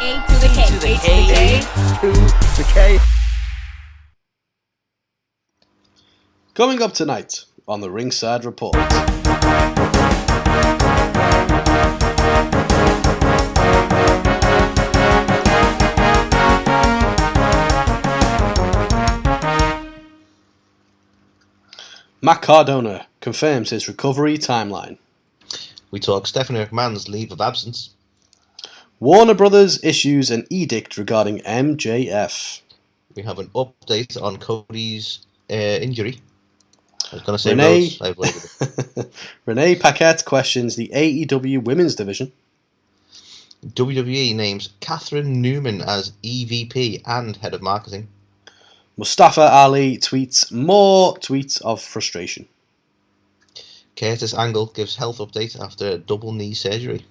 A2theK. Coming up tonight on the Ringside Report. Matt Cardona confirms his recovery timeline. We talk Stephanie McMahon's leave of absence. Warner Brothers issues an edict regarding MJF. We have an update on Cody's injury. I was going to say Rhodes. Renee Paquette questions the AEW Women's division. WWE names Catherine Newman as EVP and head of marketing. Mustafa Ali tweets more tweets of frustration. Curtis Angle gives health update after a double knee surgery.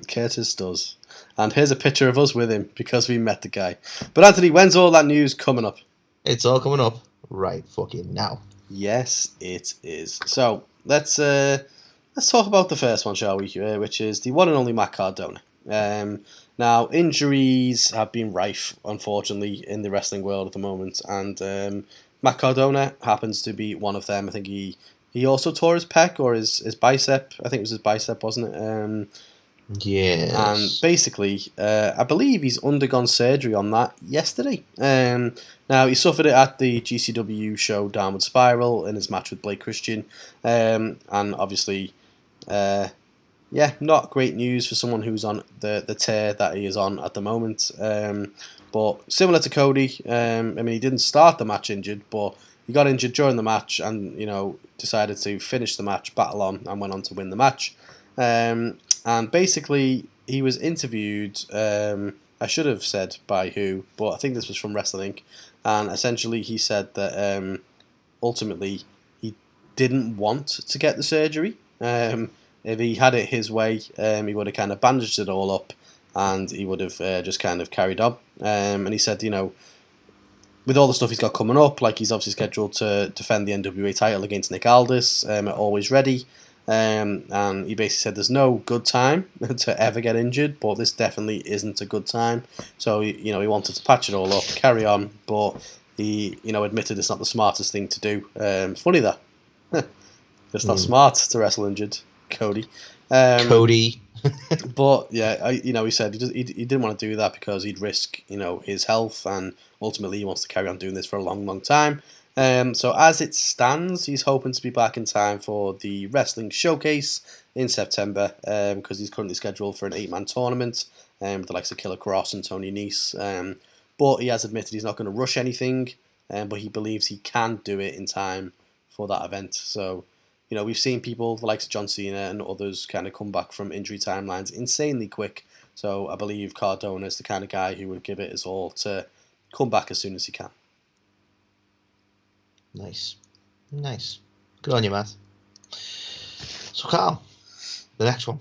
Curtis does. And here's a picture of us with him because we met the guy. But Anthony, when's all that news coming up? It's all coming up right fucking now. Yes, it is. So let's talk about the first one, shall we? Which is the one and only Matt Cardona. Now, injuries have been rife, unfortunately, in the wrestling world at the moment, and Matt Cardona happens to be one of them. I think he also tore his pec or his bicep. I think it was his bicep, wasn't it? Yes. And basically, I believe he's undergone surgery on that yesterday. Now, he suffered it at the GCW show Downward Spiral in his match with Blake Christian, and obviously... not great news for someone who's on the tear that he is on at the moment. But similar to Cody, he didn't start the match injured, but he got injured during the match and, decided to finish the match, battle on, and went on to win the match. And basically, he was interviewed, I should have said by who, but I think this was from Wrestling Inc. And essentially he said that ultimately he didn't want to get the surgery. If he had it his way, he would have kind of bandaged it all up and he would have just kind of carried on. And he said, with all the stuff he's got coming up, like he's obviously scheduled to defend the NWA title against Nick Aldis at Always Ready. And he basically said there's no good time to ever get injured, but this definitely isn't a good time. So, he wanted to patch it all up, carry on, but he, admitted it's not the smartest thing to do. Funny that. It's not smart to wrestle injured. Cody. But yeah, he said he didn't want to do that because he'd risk his health, and ultimately he wants to carry on doing this for a long, long time. So as it stands, he's hoping to be back in time for the Wrestling Showcase in September, because he's currently scheduled for an 8-man tournament with the likes of Killer Cross and Tony Nese. But he has admitted he's not going to rush anything, but he believes he can do it in time for that event. So, we've seen people, the likes of John Cena and others, kind of come back from injury timelines insanely quick. So I believe Cardona is the kind of guy who would give it his all to come back as soon as he can. Nice. Good on you, Matt. So, Carl, the next one.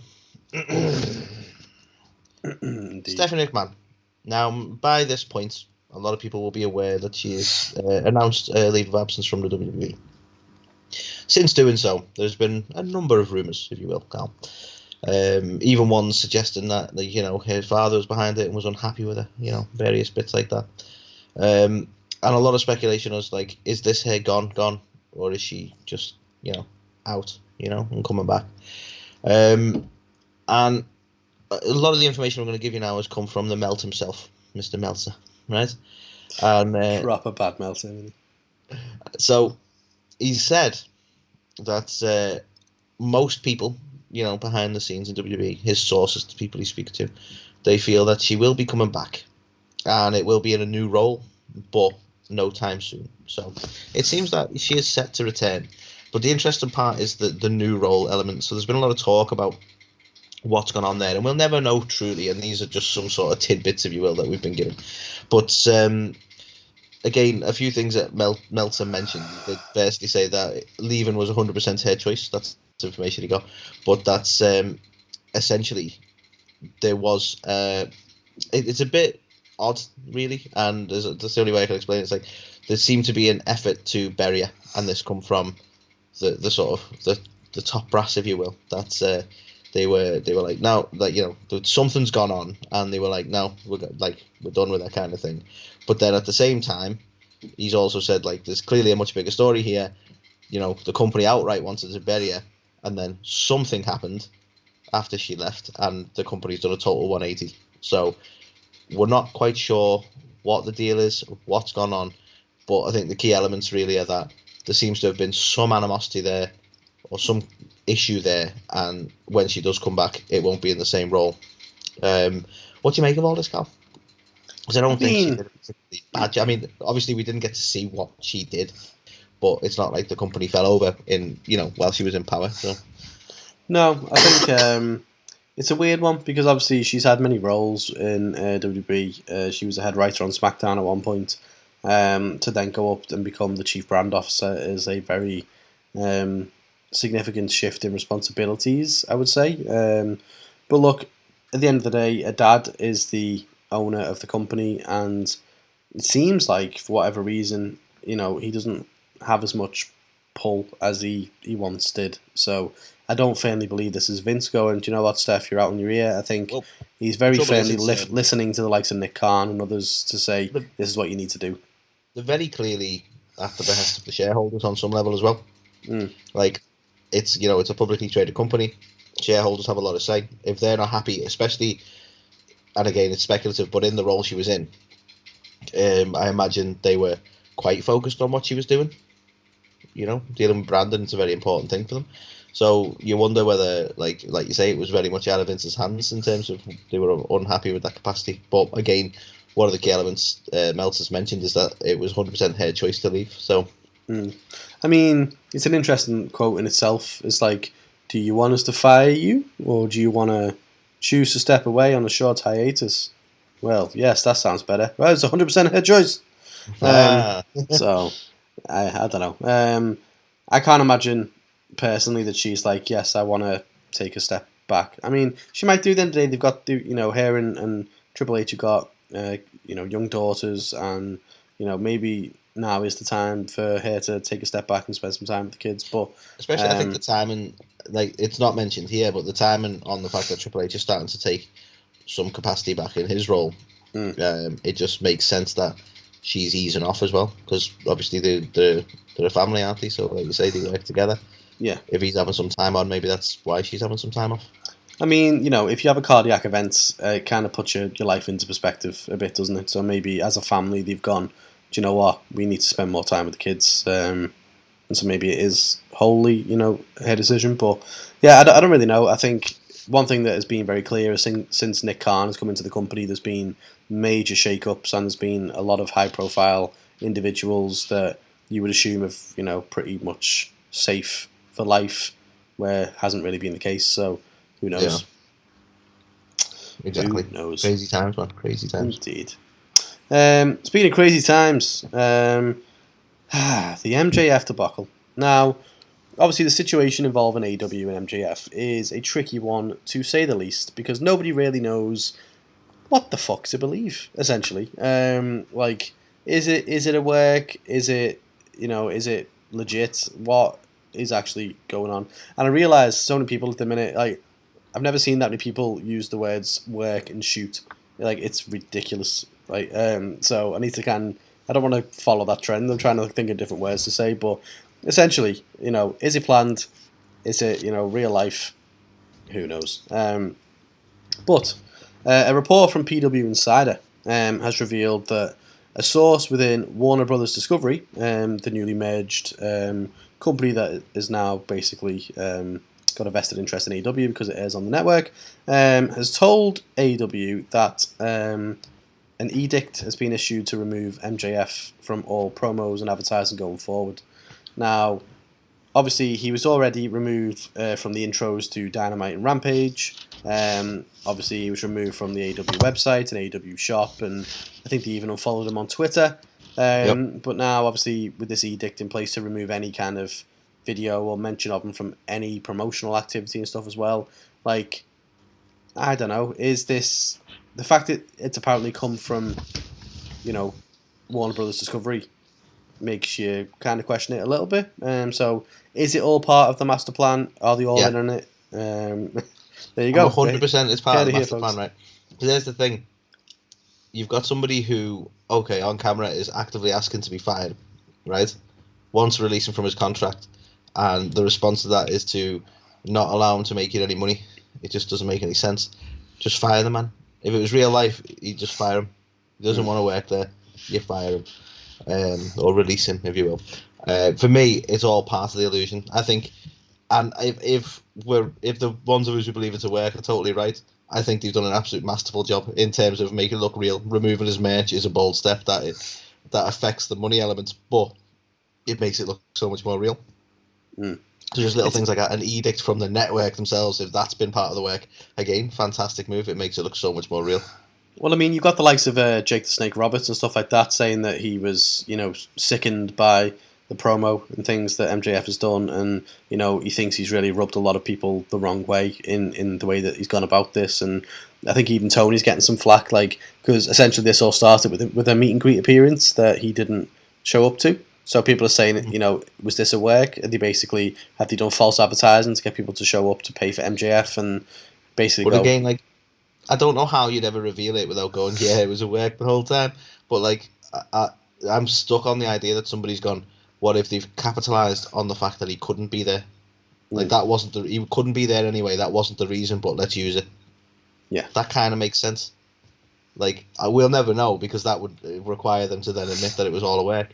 Stephanie McMahon. Now, by this point, a lot of people will be aware that she has announced a leave of absence from the WWE. Since doing so, there's been a number of rumours, if you will, Carl. Even one suggesting that, her father was behind it and was unhappy with her, various bits like that. And a lot of speculation was like, is this her gone, or is she just, out, and coming back? And a lot of the information I'm going to give you now has come from the Melt himself, Mr. Meltzer, right? And proper bad Meltzer. So he said that most people, behind the scenes in WWE, his sources, the people he speaks to, they feel that she will be coming back, and it will be in a new role, but no time soon. So it seems that she is set to return. But the interesting part is the new role element. So there's been a lot of talk about what's gone on there, and we'll never know truly, and these are just some sort of tidbits, if you will, that we've been given. But again, a few things that Meltzer mentioned. They basically say that leaving was 100% her choice. That's information he got. But that's essentially, there was... it's a bit odd, really, and that's the only way I can explain it. It's like there seemed to be an effort to bury her, and this come from the sort of the top brass, if you will. That's they were like, no, like, something's gone on, and they were like, no, we're done with that kind of thing. But then at the same time, he's also said, like, there's clearly a much bigger story here. The company outright wanted to bury her, and then something happened after she left, and the company's done a total 180. So we're not quite sure what the deal is, what's gone on, but I think the key elements really are that there seems to have been some animosity there, or some issue there, and when she does come back, it won't be in the same role. What do you make of all this, Cal? Because I don't think she did a particularly bad job. I mean, obviously we didn't get to see what she did, but it's not like the company fell over while she was in power. So No, I think it's a weird one because obviously she's had many roles in WWE. She was a head writer on SmackDown at one point. To then go up and become the chief brand officer is a very significant shift in responsibilities, I would say. But look, at the end of the day, a dad is the owner of the company, and it seems like for whatever reason, he doesn't have as much pull as he once did. So I don't firmly believe this is Vince going, do you know what, Steph, you're out on your ear. I think he's very firmly listening to the likes of Nick Khan and others to say, this is what you need to do. They're very clearly at the behest of the shareholders on some level as well. Like, it's it's a publicly traded company. Shareholders have a lot of say. If they're not happy, especially, and again it's speculative, but in the role she was in, I imagine they were quite focused on what she was doing. Dealing with branding is a very important thing for them. So you wonder whether, like you say, it was very much out of Vince's hands in terms of they were unhappy with that capacity. But again, one of the key elements Meltzer's mentioned is that it was 100% her choice to leave. So, I mean, it's an interesting quote in itself. It's like, do you want us to fire you, or do you want to choose to step away on a short hiatus? Well, yes, that sounds better. Well, it's 100% her choice. So, I don't know. I can't imagine personally that she's like, yes, I want to take a step back. I mean, she might do. At the end of the day, they've got her and Triple H have got young daughters, and maybe now is the time for her to take a step back and spend some time with the kids. But especially, I think the timing, like, it's not mentioned here, but the timing on the fact that Triple H is starting to take some capacity back in his role, it just makes sense that she's easing off as well, because obviously they're a family, aren't they? So, like you say, they work together. Yeah. If he's having some time on, maybe that's why she's having some time off. I mean, if you have a cardiac event, it kind of puts your life into perspective a bit, doesn't it? So maybe as a family, they've gone, do you know what? We need to spend more time with the kids. And so maybe it is wholly, her decision. But yeah, I don't really know. I think one thing that has been very clear is since Nick Khan has come into the company, there's been major shake-ups, and there's been a lot of high-profile individuals that you would assume have, pretty much safe for life, where it hasn't really been the case. So who knows? Yeah. Exactly. Who knows? Crazy times, man. Crazy times. Indeed. Speaking of crazy times, the MJF debacle. Now, obviously, the situation involving AEW and MJF is a tricky one, to say the least, because nobody really knows what the fuck to believe, essentially. Is it a work? Is it legit? What is actually going on? And I realise so many people at the minute, like, I've never seen that many people use the words work and shoot. Like, it's ridiculous. Right? So I need to I don't want to follow that trend. I'm trying to think of different words to say, but essentially, is it planned? Is it, real life? Who knows? But a report from PW Insider has revealed that a source within Warner Brothers Discovery, the newly merged company that is now basically got a vested interest in AEW because it airs on the network, has told AEW that an edict has been issued to remove MJF from all promos and advertising going forward. Now, obviously, he was already removed from the intros to Dynamite and Rampage. Obviously, he was removed from the AEW website and AEW shop, and I think they even unfollowed him on Twitter. But now, obviously, with this edict in place to remove any kind of video or mention of him from any promotional activity and stuff as well, like, I don't know, is this... The fact that it's apparently come from, Warner Brothers Discovery makes you kind of question it a little bit. So, is it all part of the master plan? Are they all in on it? There you go. 100% it's part of the here, master plan, right? Because there's the thing. You've got somebody who, okay, on camera is actively asking to be fired, right? Wants to release him from his contract, and the response to that is to not allow him to make any money. It just doesn't make any sense. Just fire the man. If it was real life, you just fire him. He doesn't want to work there. You fire him, or release him, if you will. For me, it's all part of the illusion. I think, and if the ones of us who believe it's a work are totally right, I think they've done an absolute masterful job in terms of making it look real. Removing his merch is a bold step that affects the money element, but it makes it look so much more real. So just little things like that, an edict from the network themselves, if that's been part of the work, again, fantastic move. It makes it look so much more real. Well, I mean, you've got the likes of Jake the Snake Roberts and stuff like that saying that he was, sickened by the promo and things that MJF has done, and he thinks he's really rubbed a lot of people the wrong way in the way that he's gone about this. And I think even Tony's getting some flack, because essentially this all started with a meet and greet appearance that he didn't show up to. So people are saying, was this a work? Have they done false advertising to get people to show up to pay for MJF and basically? But again, I don't know how you'd ever reveal it without going, yeah, it was a work the whole time. But I'm stuck on the idea that somebody's gone, what if they've capitalised on the fact that he couldn't be there? That wasn't he couldn't be there anyway. That wasn't the reason, but let's use it. Yeah, that kind of makes sense. We'll never know, because that would require them to then admit that it was all a work,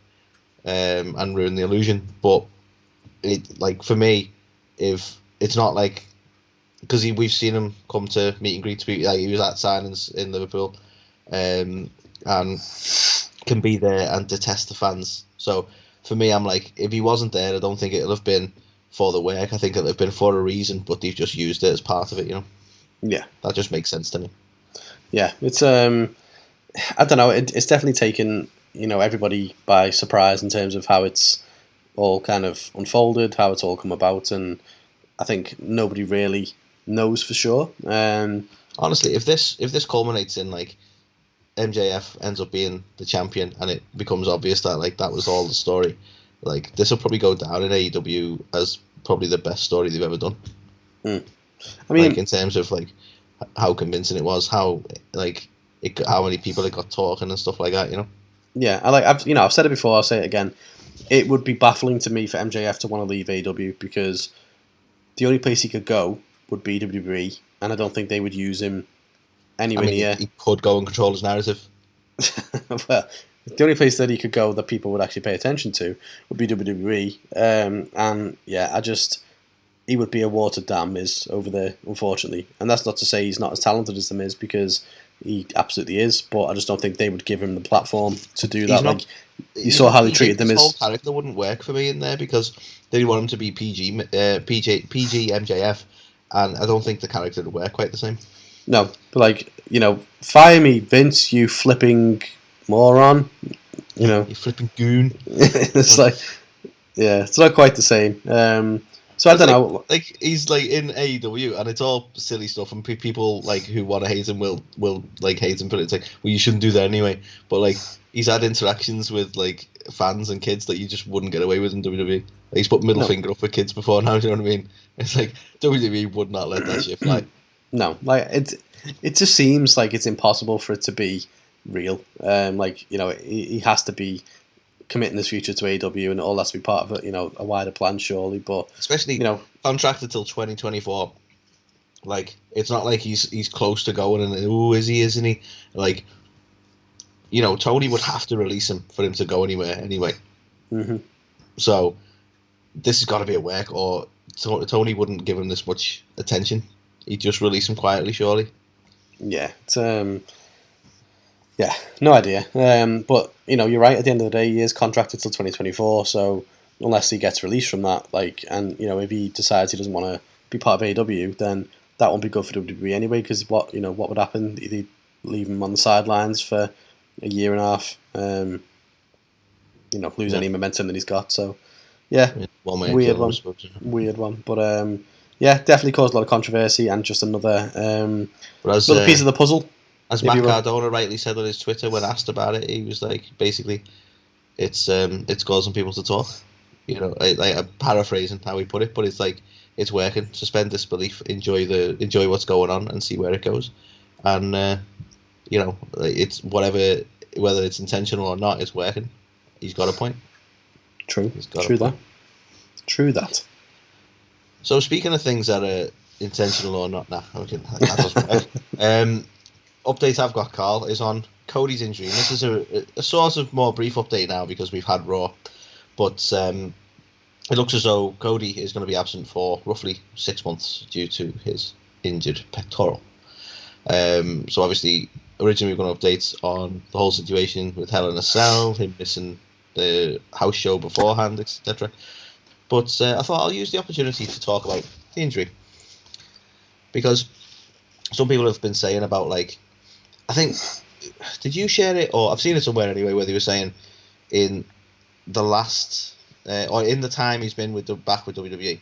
and ruin the illusion. But for me, if it's not because we've seen him come to meet and greets people, he was at signings in Liverpool, and can be there and detest the fans. So for me, I'm if he wasn't there, I don't think it'll have been for the work. I think it'll have been for a reason, but they've just used it as part of it, Yeah. That just makes sense to me. Yeah, it's I don't know. It's definitely taken everybody by surprise in terms of how it's all kind of unfolded, how it's all come about, and I think nobody really knows for sure. Honestly, if this culminates in MJF ends up being the champion, and it becomes obvious that that was all the story, this will probably go down in AEW as probably the best story they've ever done. I mean, in terms of how convincing it was, how how many people it got talking and stuff like that, Yeah, I've said it before. I'll say it again. It would be baffling to me for MJF to want to leave AEW, because the only place he could go would be WWE, and I don't think they would use him anywhere near. He could go and control his narrative. Well, the only place that he could go that people would actually pay attention to would be WWE, and yeah, he would be a watered down Miz over there, unfortunately. And that's not to say he's not as talented as the Miz, because he absolutely is, but I just don't think they would give him the platform to do that. You saw how they treated the Miz. His whole character wouldn't work for me in there, because they want him to be PG MJF, and I don't think the character would work quite the same. No, but fire me, Vince, you flipping moron. You flipping goon. It's it's not quite the same. So I don't know. He's in AEW, and it's all silly stuff, and people who want to hate him will hate him, but it's well, you shouldn't do that anyway. But he's had interactions with fans and kids that you just wouldn't get away with in WWE. He's put middle finger up with kids before now. Do you know what I mean? It's WWE would not let that shit fly. No, it just seems like it's impossible for it to be real. He has to be committing his future to AEW, and it all has to be part of a wider plan, surely. But especially contracted till 2024. It's not like he's close to going, and is he? Isn't he? Tony would have to release him for him to go anywhere anyway. Mm-hmm. So this has got to be a work, or Tony wouldn't give him this much attention. He'd just release him quietly, surely. Yeah, it's yeah, no idea. But you're right. At the end of the day, he is contracted till 2024. So unless he gets released from that, and if he decides he doesn't want to be part of AEW, then that won't be good for WWE anyway. Because what would happen? They'd leave him on the sidelines for a year and a half. Lose any momentum that he's got. So yeah, weird one. But yeah, definitely caused a lot of controversy, and just another little piece of the puzzle. As Matt Cardona rightly said on his Twitter when asked about it, he was basically, it's causing people to talk. I'm paraphrasing how he put it, but it's it's working. Suspend disbelief, enjoy what's going on, and see where it goes. And it's whether it's intentional or not, it's working. He's got a point. True. True that. So speaking of things that are intentional or not, that doesn't work. Update I've got, Carl, is on Cody's injury. And this is a sort of more brief update now because we've had Raw, but it looks as though Cody is going to be absent for roughly 6 months due to his injured pectoral. So obviously, originally we were going to update on the whole situation with Hell in a Cell, him missing the house show beforehand, etc. But I thought I'll use the opportunity to talk about the injury. Because some people have been saying about, like, I think, did you share it? Or I've seen it somewhere anyway, where they were saying in the last, or in the time he's been back with WWE,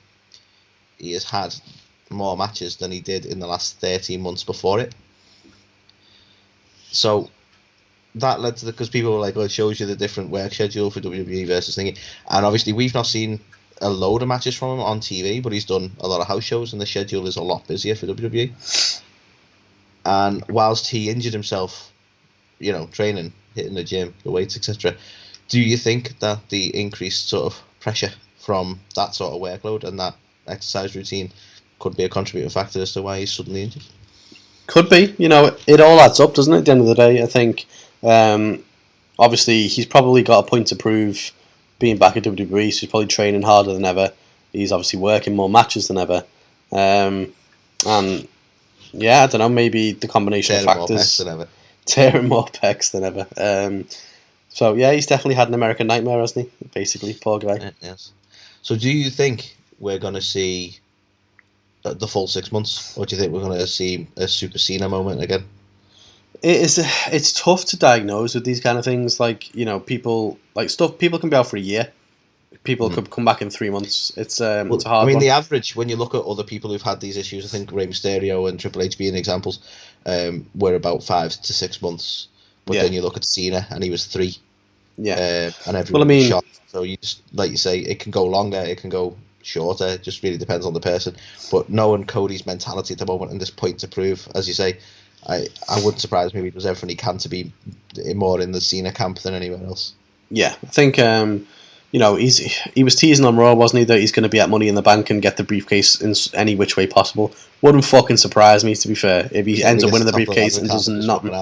he has had more matches than he did in the last 13 months before it. So that led to because people were like, well, it shows you the different work schedule for WWE versus thingy. And obviously we've not seen a load of matches from him on TV, but he's done a lot of house shows and the schedule is a lot busier for WWE. And whilst he injured himself, training, hitting the gym, the weights, etc., do you think that the increased sort of pressure from that sort of workload and that exercise routine could be a contributing factor as to why he's suddenly injured? Could be. It all adds up, doesn't it, at the end of the day? I think, obviously, he's probably got a point to prove being back at WWE, so he's probably training harder than ever. He's obviously working more matches than ever. And, yeah, I don't know, maybe the combination of factors... Tearing more pecs than ever. So, yeah, he's definitely had an American nightmare, hasn't he? Basically, poor guy. Yes. So do you think we're going to see the full 6 months, or do you think we're going to see a Super Cena moment again? It's tough to diagnose with these kind of things. Like, people can be out for a year. People could come back in 3 months. It's a hard one. I mean, the average, when you look at other people who've had these issues, I think Rey Mysterio and Triple H being examples, were about 5 to 6 months. But then you look at Cena, and he was 3. Yeah. And everyone was shocked. So you just, like you say, it can go longer, it can go shorter. It just really depends on the person. But knowing Cody's mentality at the moment and this point to prove, as you say, I wouldn't surprise me if he does everything he can to be more in the Cena camp than anywhere else. Yeah, I think he was teasing on Raw, wasn't he, that he's going to be at Money in the Bank and get the briefcase in any which way possible. Wouldn't fucking surprise me, to be fair, if he ends up winning the briefcase and does nothing.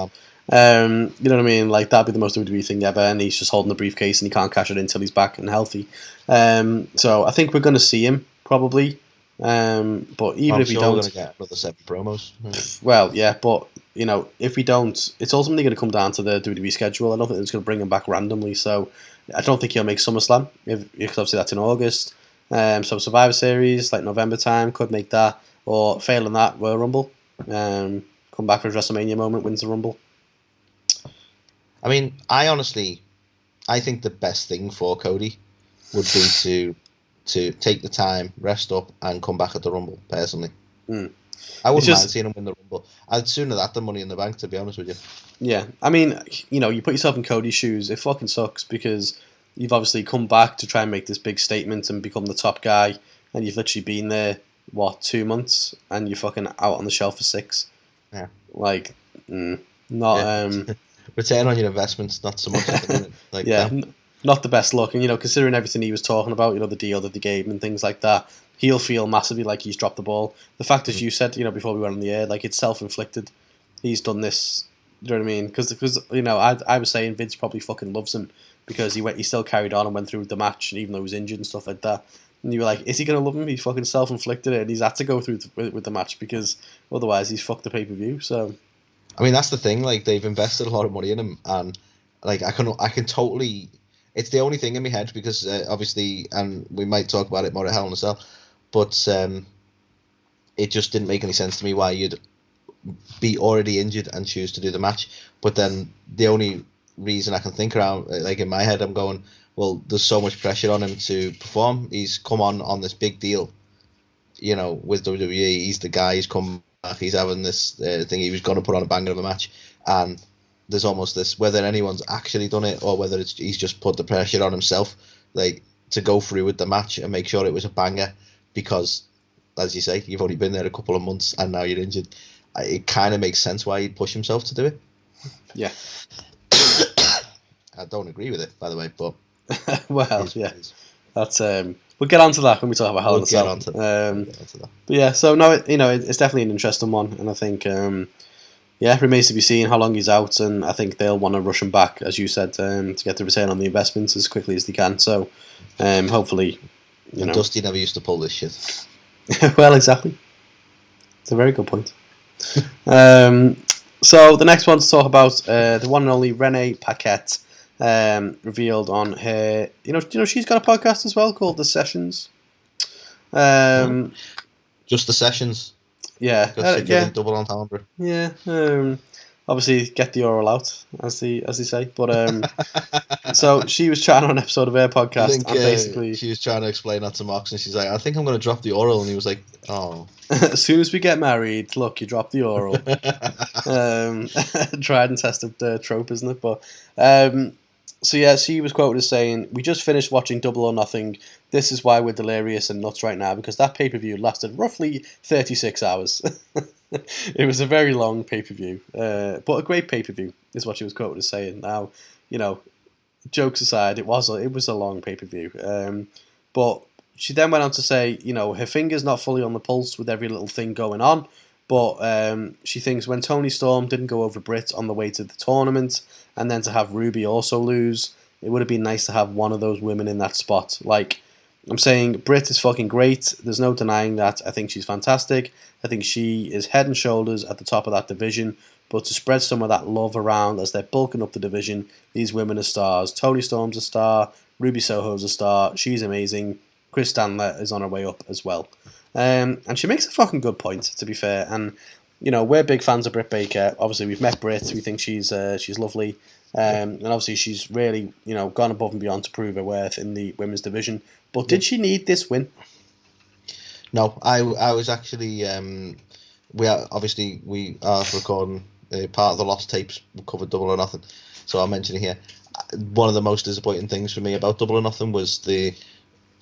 You know what I mean? Like, that'd be the most WWE thing ever, and he's just holding the briefcase and he can't cash it in until he's back and healthy. So I think we're going to see him, probably. But even if we don't, we're going to get another 7 promos. Well, yeah, but if we don't, it's ultimately going to come down to the WWE schedule. I don't think it's going to bring him back randomly. So I don't think he'll make SummerSlam, because obviously that's in August. So Survivor Series, like November time, could make that, or failing that, Royal Rumble. Come back for a WrestleMania moment, wins the Rumble. I mean, I think the best thing for Cody would be to take the time, rest up, and come back at the Rumble, personally. I wouldn't mind seeing him win the Rumble. I'd sooner that than Money in the Bank, to be honest with you. Yeah, I mean, you put yourself in Cody's shoes, it fucking sucks, because you've obviously come back to try and make this big statement and become the top guy, and you've literally been there, 2 months, and you're fucking out on the shelf for 6. Yeah. Like, return on your investments, not so much at the minute. Like, yeah, not the best look. And, considering everything he was talking about, the deal that they gave him and things like that, he'll feel massively like he's dropped the ball. The fact, as you said, before we went on the air, like, it's self-inflicted. He's done this, you know what I mean? Because I was saying Vince probably fucking loves him because he still carried on and went through the match, even though he was injured and stuff like that. And you were like, is he going to love him? He's fucking self-inflicted it, and he's had to go through with the match because otherwise he's fucked the pay-per-view, so... I mean, that's the thing. Like, they've invested a lot of money in him, and like I can totally. It's the only thing in my head because obviously, and we might talk about it more at Hell in a Cell, but it just didn't make any sense to me why you'd be already injured and choose to do the match. But then the only reason I can think around, like in my head, I'm going, well, there's so much pressure on him to perform. He's come on this big deal, with WWE. He's the guy. He's come. He's having this thing. He was going to put on a banger of a match, and there's almost this, whether anyone's actually done it or whether he's just put the pressure on himself, like, to go through with the match and make sure it was a banger, because as you say, you've only been there a couple of months and now you're injured. It kind of makes sense why he'd push himself to do it. Yeah. I don't agree with it, by the way, but well, yeah, that's we'll get onto that when we talk about Hell in a Cell. We'll get onto that. But yeah, so no, it's definitely an interesting one, and I think it remains to be seen how long he's out, and I think they'll want to rush him back, as you said, to get the return on the investments as quickly as they can. So hopefully, Dusty never used to pull this shit. Well, exactly. It's a very good point. So the next one to talk about, the one and only Renee Paquette, revealed on her. She's got a podcast as well called The Sessions. Just The Sessions. Yeah. Double entendre. Yeah. Obviously, get the oral out, as they say. But so she was chatting on an episode of her podcast, and basically she was trying to explain that to Mox, and she's like, "I think I'm going to drop the oral," and he was like, "Oh." As soon as we get married, look, you drop the oral. Tried and tested trope, isn't it? But so yeah, she was quoted as saying, "We just finished watching Double or Nothing. This is why we're delirious and nuts right now, because that pay-per-view lasted roughly 36 hours." It was a very long pay-per-view, but a great pay-per-view is what she was quoted as saying. Now, jokes aside, it was a long pay-per-view, but she then went on to say, her finger's not fully on the pulse with every little thing going on, but she thinks when Toni Storm didn't go over Britt on the way to the tournament, and then to have Ruby also lose, it would have been nice to have one of those women in that spot. Like, I'm saying, Britt is fucking great. There's no denying that. I think she's fantastic. I think she is head and shoulders at the top of that division. But to spread some of that love around as they're bulking up the division, these women are stars. Toni Storm's a star. Ruby Soho's a star. She's amazing. Chris Stanley is on her way up as well. And she makes a fucking good point, to be fair. And, we're big fans of Britt Baker. Obviously, we've met Britt. We think she's lovely. And obviously, she's really, gone above and beyond to prove her worth in the women's division. But did she need this win? No, I was actually we are recording part of the lost tapes. We covered Double or Nothing, so I'll mention it here. One of the most disappointing things for me about Double or Nothing was the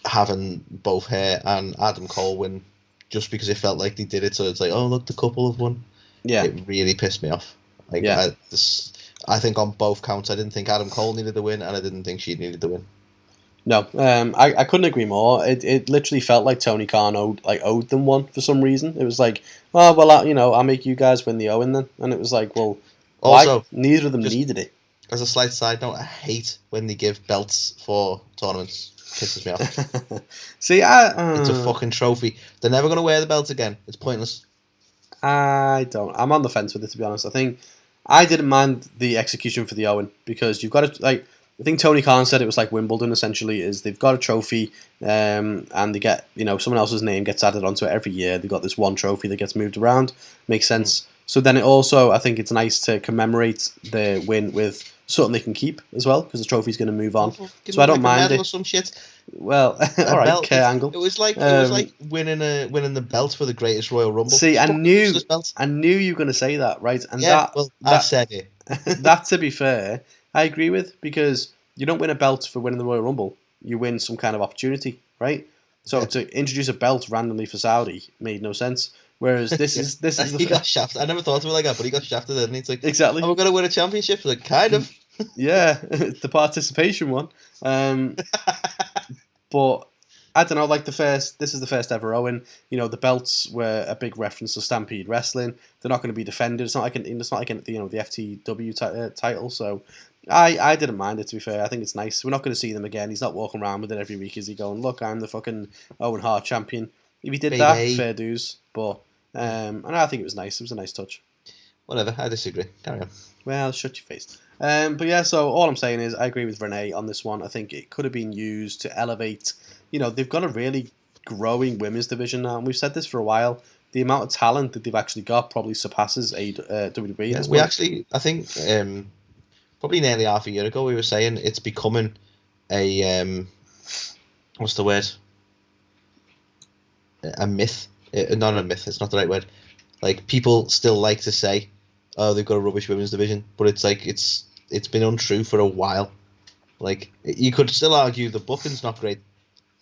having both her and Adam Cole win, just because it felt like they did it. So it's like, oh look, the couple have won. Yeah, it really pissed me off. I think on both counts, I didn't think Adam Cole needed the win, and I didn't think she needed the win. No, I couldn't agree more. It literally felt like Tony Khan owed them one for some reason. It was like, oh well, I'll make you guys win the Owen then, and it was like, well, also, why? Neither of them needed it. As a slight side note, I hate when they give belts for tournaments. Pisses me off. See, it's a fucking trophy. They're never going to wear the belt again. It's pointless. I don't. I'm on the fence with it, to be honest. I think I didn't mind the execution for the Owen, because you've got to I think Tony Khan said it was like Wimbledon, essentially, is they've got a trophy, and they get, someone else's name gets added onto it every year. They've got this one trophy that gets moved around. Makes sense. So then it also, I think it's nice to commemorate the win with something they can keep as well, because the trophy's going to move on. So I don't mind it. Or some shit. Well, all right, Kurt Angle. It was like winning the belt for the greatest Royal Rumble. See, I knew you were going to say that, right? And yeah, I said it. That, to be fair, I agree with, because you don't win a belt for winning the Royal Rumble. You win some kind of opportunity, right? So to introduce a belt randomly for Saudi made no sense. Whereas this is he got shafted. I never thought of it like that, but he got shafted, didn't he? It's like, exactly. Oh, we're gonna win a championship. Like, kind of. Yeah, the participation one. But I don't know. Like this is the first ever Owen. The belts were a big reference to Stampede Wrestling. They're not going to be defended. It's not like the FTW title. So I didn't mind it, to be fair. I think it's nice. We're not going to see them again. He's not walking around with it every week. Is he going, look, I'm the fucking Owen Hart champion? If he did that, fair dues. But and I think it was nice. It was a nice touch. Whatever. I disagree. Carry on. Well, shut your face. But yeah, so all I'm saying is I agree with Renee on this one. I think it could have been used to elevate. They've got a really growing women's division now, and we've said this for a while. The amount of talent that they've actually got probably surpasses WWE. Yeah, we actually, I think, probably nearly half a year ago, we were saying it's becoming a what's the word? A myth. Not a myth. It's not the right word. Like, people still like to say, "Oh, they've got a rubbish women's division," but it's like it's been untrue for a while. Like, you could still argue the booking's not great.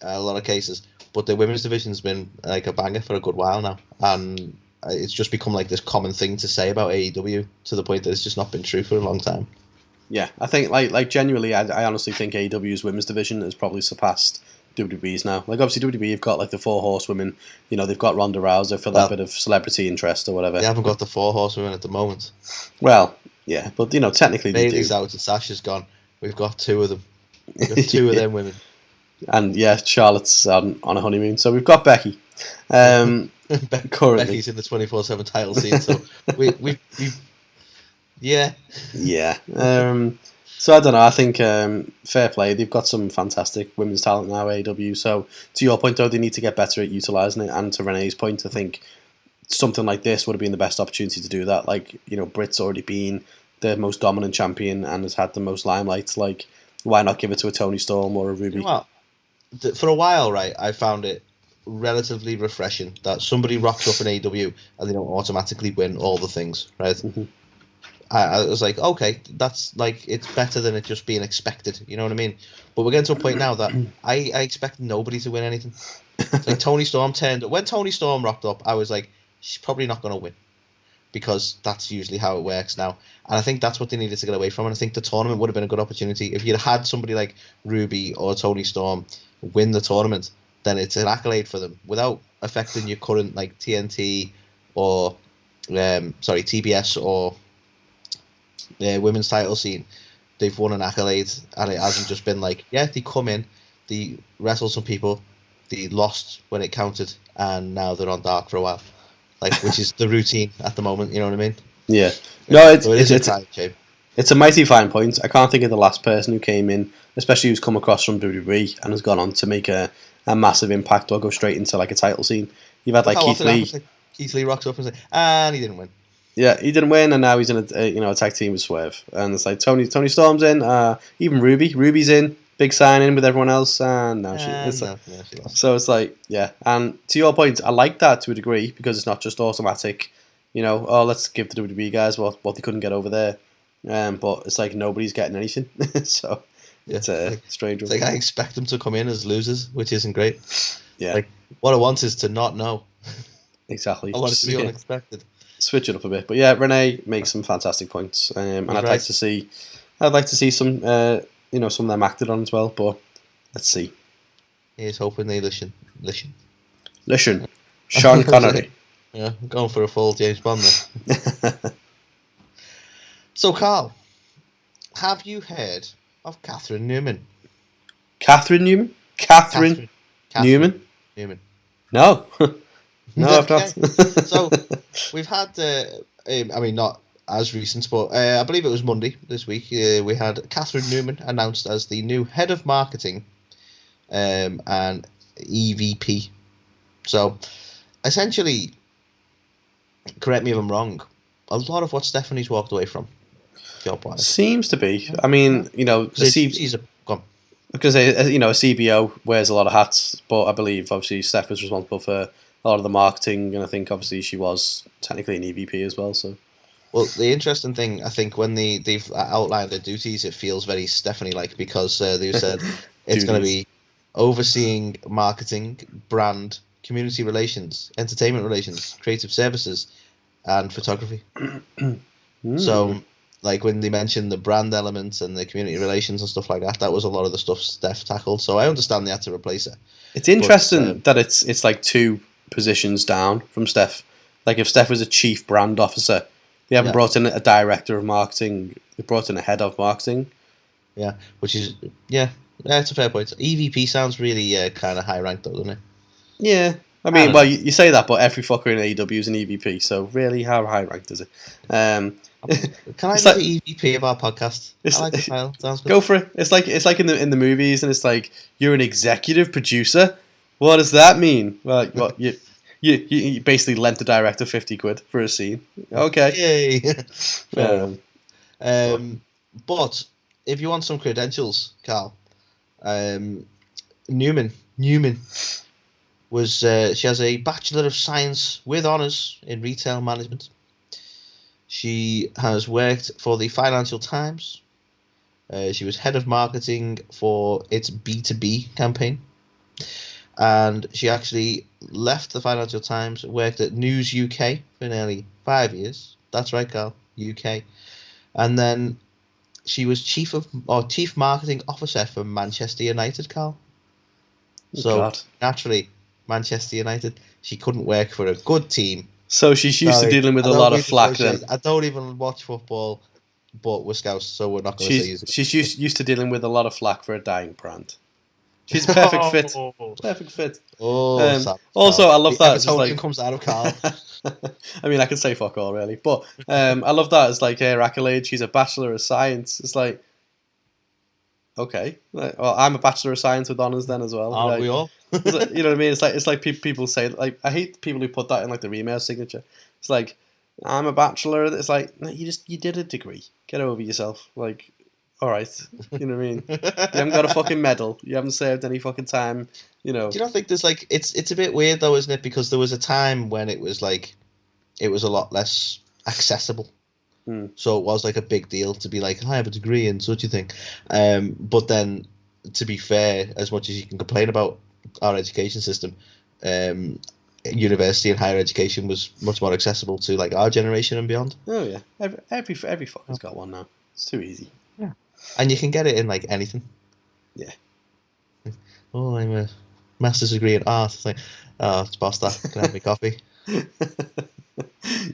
a lot of cases, but the women's division's been like a banger for a good while now, and it's just become like this common thing to say about AEW to the point that it's just not been true for a long time. Yeah, I think like genuinely, I honestly think AEW's women's division has probably surpassed WWE's now. Like obviously WWE have got like the 4 horsewomen, they've got Ronda Rousey for that bit of celebrity interest or whatever. They haven't got the 4 horsewomen at the moment. Well, yeah, but technically Bayley's they do. out and Sasha's gone. We've got 2 of them. We've got 2 of them women. And yeah, Charlotte's on a honeymoon, so we've got Becky. Currently, Becky's in the 24/7 title scene, so we yeah. So I don't know. I think fair play. They've got some fantastic women's talent now, AEW. So to your point, though, they need to get better at utilising it. And to Renee's point, I think something like this would have been the best opportunity to do that. Like, Britt's already been the most dominant champion and has had the most limelight. Like, why not give it to a Toni Storm or a Ruby? Well, for a while, right, I found it relatively refreshing that somebody rocks up in AEW and they don't automatically win all the things, right? Mm-hmm. I was like, okay, that's like, it's better than it just being expected, you know what I mean? But we're getting to a point now that I expect nobody to win anything. Like Toni Storm when Toni Storm rocked up, I was like, she's probably not going to win, because that's usually how it works now. And I think that's what they needed to get away from. And I think the tournament would have been a good opportunity. If you'd had somebody like Ruby or Toni Storm win the tournament, then it's an accolade for them without affecting your current like TNT or TBS or women's title scene. They've won an accolade, and it hasn't just been like, yeah, they come in, they wrestle some people, they lost when it counted, and now they're on dark for a while, like, which is the routine at the moment. You know what I mean? Yeah. No, it's a mighty fine point. I can't think of the last person who came in, especially who's come across from WWE and has gone on to make a massive impact or go straight into like a title scene. You've had like Keith Lee. Keith Lee rocks up and says, and he didn't win. Yeah, he didn't win, and now he's in a tag team with Swerve, and it's like Toni Storm's in, even Ruby's in, big sign in with everyone else, and now she lost. So it's like, yeah, and to your point, I like that to a degree because it's not just automatic, let's give the WWE guys what they couldn't get over there, but it's like nobody's getting anything, so yeah, it's a strange. It's like I expect them to come in as losers, which isn't great. Yeah, like what I want is to not know. Exactly. I want it to be unexpected. Switch it up a bit, but yeah, Renee makes some fantastic points, and I'd like to see some, some of them acted on as well. But let's see. Here's hoping they listen. Sean Connery. Yeah, I'm going for a full James Bond there. So, Carl, have you heard of Catherine Newman? Catherine Newman? Catherine Newman? Newman. No. No, I've not. So, we've had, not as recent, but I believe it was Monday this week, we had Catherine Newman announced as the new head of marketing and EVP. So, essentially, correct me if I'm wrong, a lot of what Stephanie's walked away from, job-wise. Seems to be. I mean, she's a because a CBO wears a lot of hats, but I believe obviously Steph was responsible for a lot of the marketing, and I think obviously she was technically an EVP as well. So, well, the interesting thing, I think, when they've outlined their duties, it feels very Stephanie-like, because they've said it's going to be overseeing marketing, brand, community relations, entertainment relations, creative services, and photography. So, like when they mentioned the brand elements and the community relations and stuff like that, that was a lot of the stuff Steph tackled. So I understand they had to replace her. It's interesting that it's like 2 positions down from Steph. Like if Steph was a chief brand officer, they haven't brought in a director of marketing. They brought in a head of marketing. Yeah, which is it's a fair point. EVP sounds really kind of high ranked, though, doesn't it? Yeah, I mean, you say that, but every fucker in AEW is an EVP. So really, how high ranked is it? Can I be the EVP of our podcast? I like the title. Sounds good. Go for it. It's like in the movies, and it's like you're an executive producer. What does that mean? Well, you basically lent the director £50 for a scene. Okay. Yay. But if you want some credentials, Carl, Newman was she has a Bachelor of Science with honours in retail management. She has worked for the Financial Times. She was head of marketing for its B2B campaign. And she actually left the Financial Times, worked at News UK for nearly 5 years. That's right, Carl, UK. And then she was chief marketing officer for Manchester United, Carl. So God. naturally, Manchester United, she couldn't work for a good team. So she's used to dealing with a lot of flack then. I don't even watch football, but we're Scouts, so we're not going to say you. She's used to dealing with a lot of flack for a dying brand. She's a perfect fit. Perfect fit. Also, I love that. Evertonian comes out of Carl. I mean, I can say fuck all, really. But I love that as like her accolade. She's a Bachelor of Science. It's like, okay. Well, I'm a Bachelor of Science with honours then as well. Aren't we all? You know what I mean? It's like people say, like, I hate people who put that in like their email signature. It's like, I'm a Bachelor. It's like, no, you did a degree. Get over yourself. Like, all right, you know what I mean? You haven't got a fucking medal. You haven't served any fucking time. You know. Do you not think there's like it's a bit weird though, isn't it? Because there was a time when it was like it was a lot less accessible. So it was like a big deal to be like, I have a degree in such a thing. But then, to be fair, as much as you can complain about our education system, university and higher education was much more accessible to like our generation and beyond. Oh yeah, every fucker's got one now. It's too easy. Yeah, and you can get it in like anything. Yeah. Oh, I'm a master's degree in art. It's like, oh, it's past that. Can I have me coffee?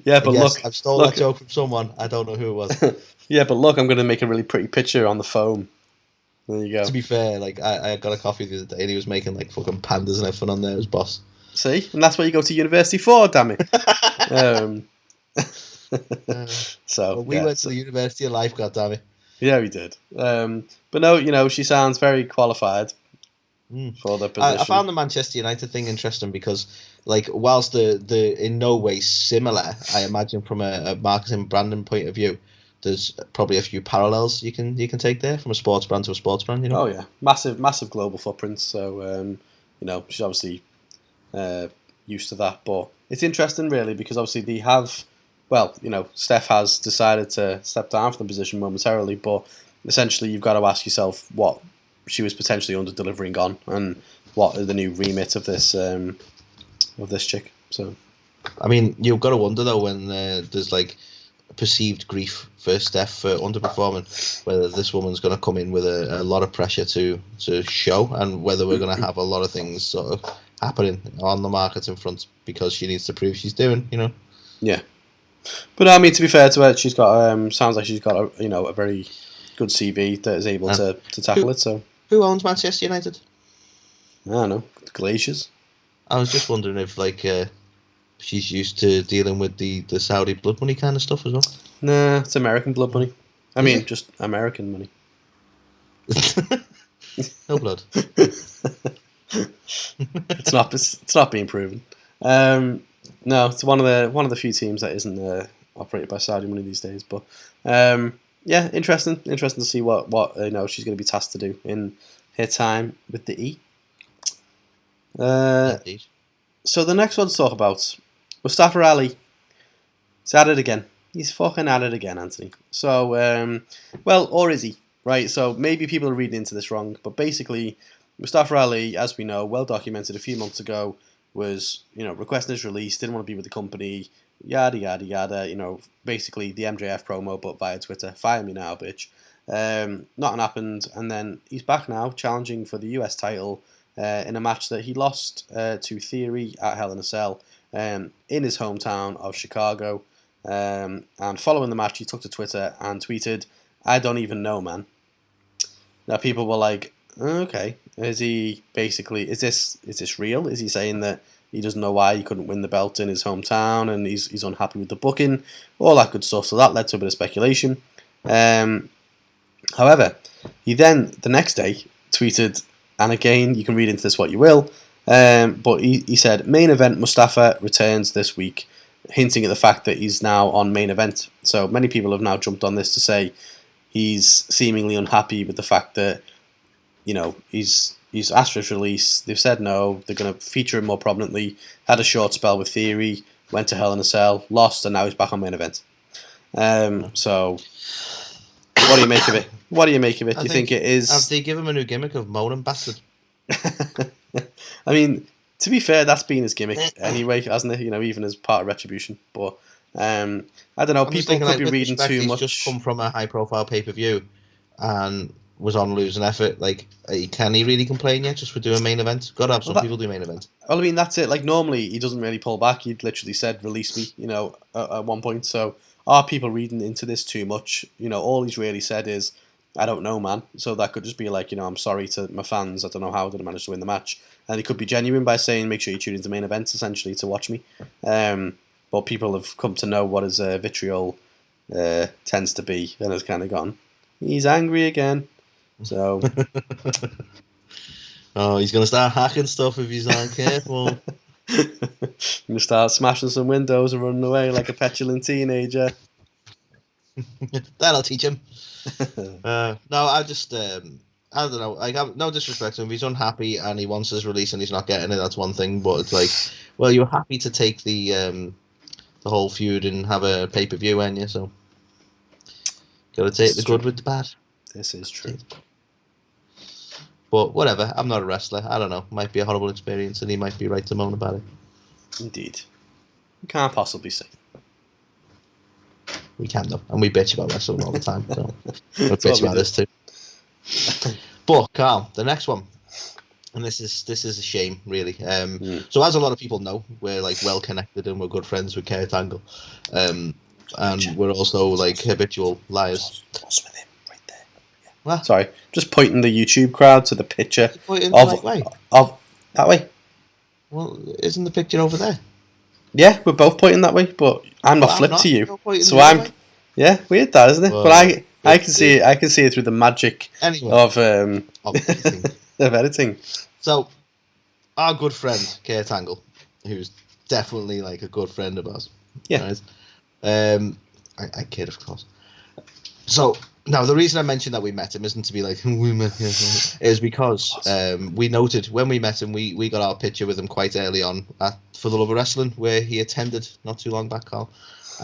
Yeah, but yes, look, I've stolen that joke from someone. I don't know who it was. Yeah, but look, I'm going to make a really pretty picture on the foam. There you go. To be fair, like I got a coffee the other day and he was making like fucking pandas and everything on there as boss. See, and that's what you go to university for, damn it. So well, we went to the University of Life, goddammit. Yeah, we did. But no, you know, she sounds very qualified for the position. I found the Manchester United thing interesting because, like, whilst the in no way similar, I imagine from a marketing branding point of view, there's probably a few parallels you can take there from a sports brand to a sports brand. You know? Oh yeah, massive global footprints. So you know, she's obviously used to that. But it's interesting, really, because obviously they have. Well, you know, Steph has decided to step down from the position momentarily, but essentially you've got to ask yourself what she was potentially under-delivering on and what are the new remit of this chick. So, I mean, you've got to wonder, though, when there's, like, perceived grief for Steph for underperforming, whether this woman's going to come in with a lot of pressure to show and whether we're going to have a lot of things sort of happening on the marketing front because she needs to prove she's doing, you know? Yeah. But I mean, to be fair to her, she's got sounds like she's got a very good CV that is able to tackle it. So who owns Manchester United? I don't know, the Glaciers. I was just wondering if like she's used to dealing with the Saudi blood money kind of stuff as well. Nah, it's American blood money. I mean, just American money. No blood. It's not being proven. No, it's one of the few teams that isn't operated by Saudi money these days. But yeah, interesting to see what she's going to be tasked to do in her time with the E. So the next one to talk about, Mustafa Ali. He's at it again. He's fucking at it again, Anthony. So, well, or is he? Right. So maybe people are reading into this wrong, but basically, Mustafa Ali, as we know, well documented a few months ago, was, requesting his release, didn't want to be with the company, yada, yada, yada, basically the MJF promo, but via Twitter, fire me now, bitch. Nothing happened, and then he's back now, challenging for the US title in a match that he lost to Theory at Hell in a Cell in his hometown of Chicago. And following the match, he took to Twitter and tweeted, "I don't even know, man." Now people were like, okay, is this real? Is he saying that he doesn't know why he couldn't win the belt in his hometown and he's unhappy with the booking, all that good stuff? So that led to a bit of speculation. However, he then the next day tweeted, and again you can read into this what you will, but he said, "Main event Mustafa returns this week," hinting at the fact that he's now on main event. So many people have now jumped on this to say he's seemingly unhappy with the fact that he's asked for his release. They've said no. They're going to feature him more prominently. Had a short spell with Theory, went to Hell in a Cell, lost, and now he's back on main event. So, what do you make of it? Do you think it is? Have they given him a new gimmick of moaning bastard? I mean, to be fair, that's been his gimmick anyway, hasn't it? You know, even as part of Retribution. But I don't know. I'm just People thinking, could like, be with reading respect, too he's much. just come from a high-profile pay-per-view and was on losing effort. Like, can he really complain yet just for doing main event? Got to have some people do main event. Well, I mean, that's it. Like, normally he doesn't really pull back. He'd literally said, "Release me," you know, at one point. So, are people reading into this too much? You know, all he's really said is, "I don't know, man." So that could just be like, you know, "I'm sorry to my fans. I don't know how did I manage to win the match." And he could be genuine by saying, "Make sure you tune into main events," essentially, to watch me. But people have come to know what his vitriol tends to be, and has kind of gone, "He's angry again." So. Oh, he's going to start hacking stuff if he's not careful. You start smashing some windows and running away like a petulant teenager. That'll teach him. No, I just, I don't know. Like, I'm, no disrespect to him. If he's unhappy and he wants his release and he's not getting it, that's one thing. But it's like, well, you're happy to take the whole feud and have a pay-per-view, ain't you? So, gotta take the good with the bad. This is true. But whatever, I'm not a wrestler. I don't know. Might be a horrible experience, and he might be right to moan about it. Indeed. You can't possibly say. We can, though. And we bitch about wrestling all the time. So we'll bitch about this, too. But, Carl, the next one. And this is a shame, really. So, as a lot of people know, we're, like, well-connected and we're good friends with Kurt Angle. And we're also, like, habitual liars. Pause with him. What? Sorry, just pointing the YouTube crowd to the picture of that way. Well, isn't the picture over there? Yeah, we're both pointing that way, but I'm not flipped to you, so I'm. Way. Yeah, weird that, isn't it? Well, but I can see it. I can see it through the magic of editing. Of editing. So, our good friend Kurt Angle, who's definitely like a good friend of ours. Yeah. Right? I kid, of course. So. Now, the reason I mentioned that we met him isn't to be like, we met him, is because we noted when we met him, we got our picture with him quite early on at For the Love of Wrestling, where he attended not too long back, Carl.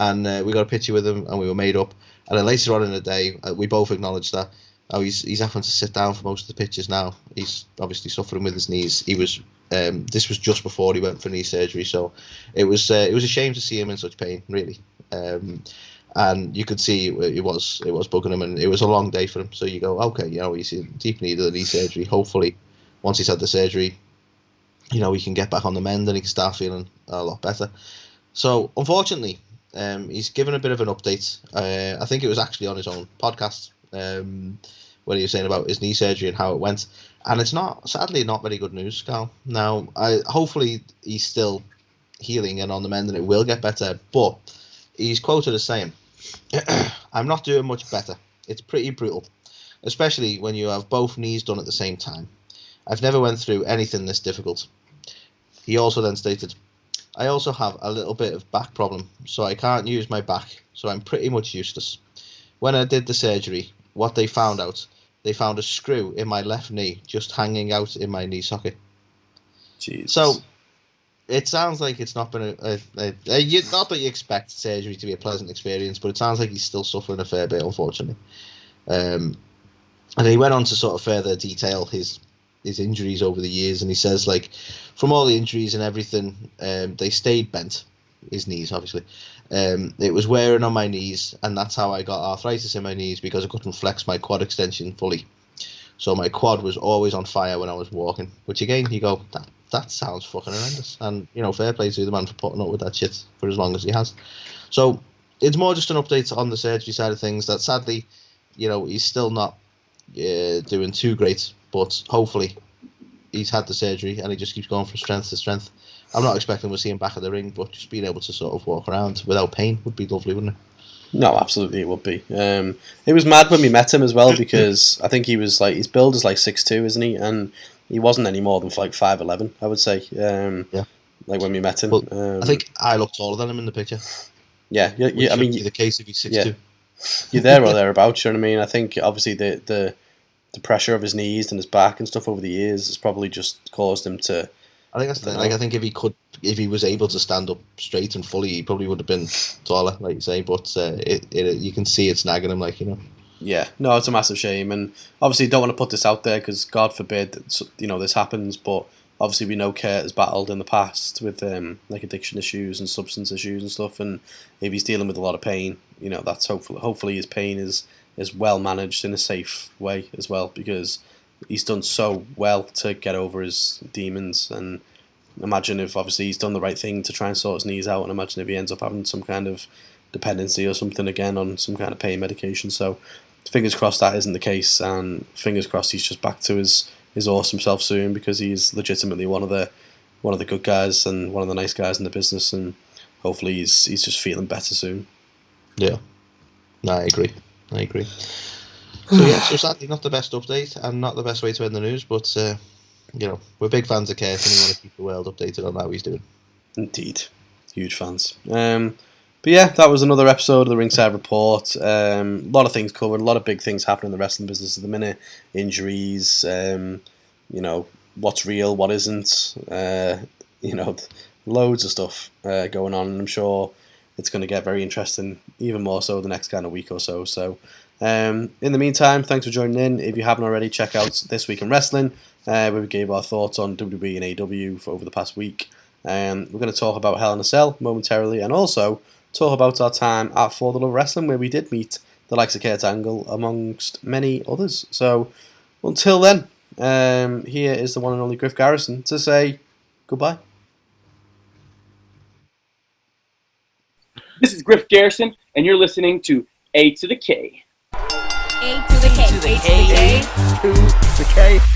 And we got a picture with him and we were made up. And then later on in the day, we both acknowledged that he's having to sit down for most of the pictures now. He's obviously suffering with his knees. He was this was just before he went for knee surgery, so it was a shame to see him in such pain, really. And you could see it was bugging him, and it was a long day for him. So you go, okay, you know, he's in deep need of the knee surgery. Hopefully, once he's had the surgery, you know, he can get back on the mend and he can start feeling a lot better. So, unfortunately, he's given a bit of an update. I think it was actually on his own podcast when he was saying about his knee surgery and how it went. And it's sadly not very good news, Carl. Now, hopefully he's still healing and on the mend and it will get better, but he's quoted as saying, "I'm not doing much better. It's pretty brutal, especially when you have both knees done at the same time. I've never went through anything this difficult." He also then stated, "I also have a little bit of back problem, so I can't use my back, so I'm pretty much useless. When I did the surgery, what they found a screw in my left knee just hanging out in my knee socket." Jeez. So it sounds like it's not been not that you expect surgery to be a pleasant experience, but it sounds like he's still suffering a fair bit, unfortunately. And he went on to sort of further detail his injuries over the years, and he says, like, from all the injuries and everything, they stayed bent, his knees, obviously. It was wearing on my knees, and that's how I got arthritis in my knees, because I couldn't flex my quad extension fully. So my quad was always on fire when I was walking, which again, you go, that sounds fucking horrendous. And, you know, fair play to the man for putting up with that shit for as long as he has. So it's more just an update on the surgery side of things, that sadly, you know, he's still not doing too great, but hopefully he's had the surgery and he just keeps going from strength to strength. I'm not expecting we'll see him back at the ring, but just being able to sort of walk around without pain would be lovely, wouldn't it? No, absolutely it would be. It was mad when we met him as well, because I think he was like, his build is like 6'2", isn't he? And he wasn't any more than like 5'11", I would say. Yeah. Like when we met him. Well, I think I look taller than him in the picture. Yeah, I mean, be the case if he's 6'2". Yeah. You're there or thereabouts, you know what I mean? I think obviously the pressure of his knees and his back and stuff over the years has probably just caused him to. I think that's the thing. Like, I think if he was able to stand up straight and fully, he probably would have been taller, like you say. But you can see it's nagging him, like, you know. Yeah, no, it's a massive shame, and obviously don't want to put this out there because God forbid, this happens. But obviously we know Kurt has battled in the past with like addiction issues and substance issues and stuff, and if he's dealing with a lot of pain, that's hopefully his pain is well managed in a safe way as well, because he's done so well to get over his demons. And imagine if obviously he's done the right thing to try and sort his knees out, and imagine if he ends up having some kind of dependency or something again on some kind of pain medication. So fingers crossed that isn't the case, and fingers crossed he's just back to his awesome self soon, because he's legitimately one of the good guys and one of the nice guys in the business, and hopefully he's just feeling better soon. Yeah, no, I agree. So yeah, so sadly not the best update and not the best way to end the news, but we're big fans of Kurt and we want to keep the world updated on how he's doing. Indeed, huge fans. But yeah, that was another episode of the Ringside Report. A lot of things covered, a lot of big things happening in the wrestling business at the minute. Injuries, what's real, what isn't. Loads of stuff going on, and I'm sure it's going to get very interesting, even more so the next kind of week or so. So, in the meantime, thanks for joining in. If you haven't already, check out This Week in Wrestling, where we gave our thoughts on WWE and AEW for over the past week. We're going to talk about Hell in a Cell momentarily, and also talk about our time at For the Love of Wrestling, where we did meet the likes of Kurt Angle, amongst many others. So, until then, here is the one and only Griff Garrison to say goodbye. This is Griff Garrison, and you're listening to A2theK. A2theK. A2theK.